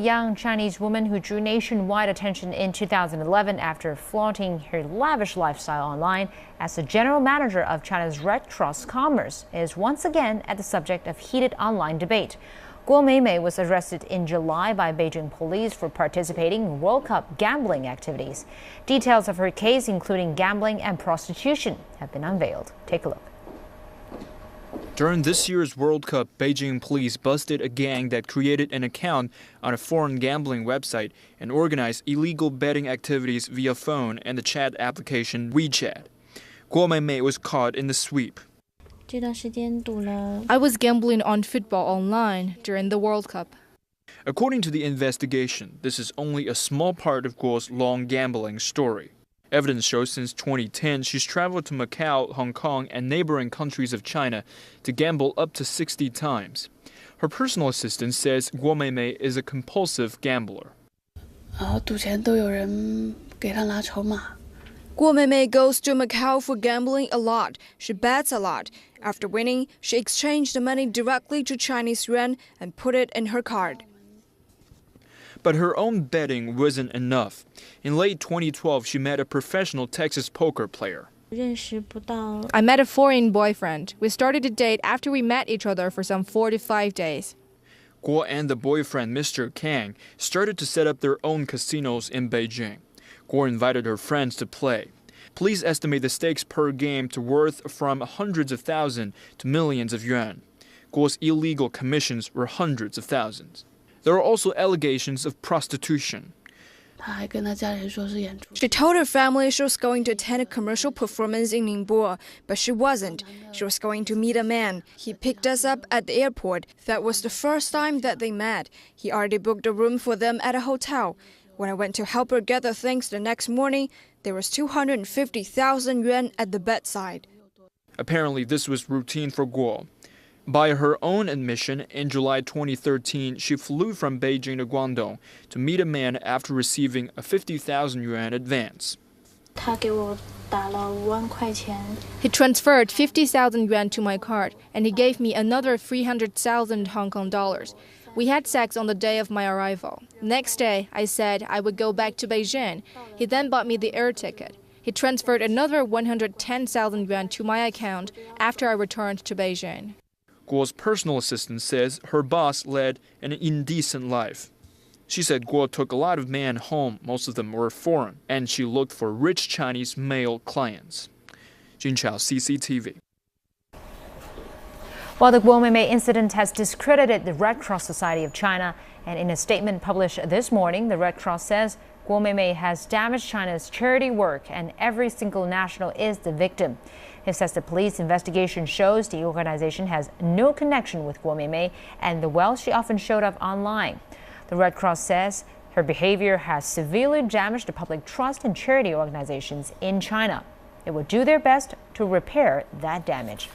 Young Chinese woman who drew nationwide attention in 2011 after flaunting her lavish lifestyle online as the general manager of China's Red Cross Commerce is once again at the subject of heated online debate. Meimei was arrested in July by Beijing police for participating in World Cup gambling activities. Details of her case, including gambling and prostitution, have been unveiled. Take a look. During this year's World Cup, Beijing police busted a gang that created an account on a foreign gambling website and organized illegal betting activities via phone and the chat application WeChat. Meimei was caught in the sweep. I was gambling on football online during the World Cup. According to the investigation, this is only a small part of Guo's long gambling story. Evidence shows since 2010, she's traveled to Macau, Hong Kong, and neighboring countries of China to gamble up to 60 times. Her personal assistant says Meimei is a compulsive gambler. Meimei goes to Macau for gambling a lot. She bets a lot. After winning, she exchanged the money directly to Chinese yuan and put it in her card. But her own betting wasn't enough. In late 2012, she met a professional Texas poker player. I met a foreign boyfriend. We started to date after we met each other for some 4 to 5 days. Guo and the boyfriend, Mr. Kang, started to set up their own casinos in Beijing. Guo invited her friends to play. Police estimate the stakes per game to worth from hundreds of thousands to millions of yuan. Guo's illegal commissions were hundreds of thousands. There are also allegations of prostitution. She told her family she was going to attend a commercial performance in Ningbo, but she wasn't. She was going to meet a man. He picked us up at the airport. That was the first time that they met. He already booked a room for them at a hotel. When I went to help her gather things the next morning, there was 250,000 yuan at the bedside. Apparently, this was routine for Guo. By her own admission, in July 2013, she flew from Beijing to Guangdong to meet a man after receiving a 50,000 yuan advance. He transferred 50,000 yuan to my card, and he gave me another 300,000 Hong Kong dollars. We had sex on the day of my arrival. Next day, I said I would go back to Beijing. He then bought me the air ticket. He transferred another 110,000 yuan to my account after I returned to Beijing. Guo's personal assistant says her boss led an indecent life. She said Guo took a lot of men home, most of them were foreign, and she looked for rich Chinese male clients. Jin Chao, CCTV. While the Meimei incident has discredited the Red Cross Society of China, and in a statement published this morning, the Red Cross says Meimei has damaged China's charity work and every single national is the victim. It says the police investigation shows the organization has no connection with Meimei and the wealth she often showed up online. The Red Cross says her behavior has severely damaged the public trust in charity organizations in China. They will do their best to repair that damage.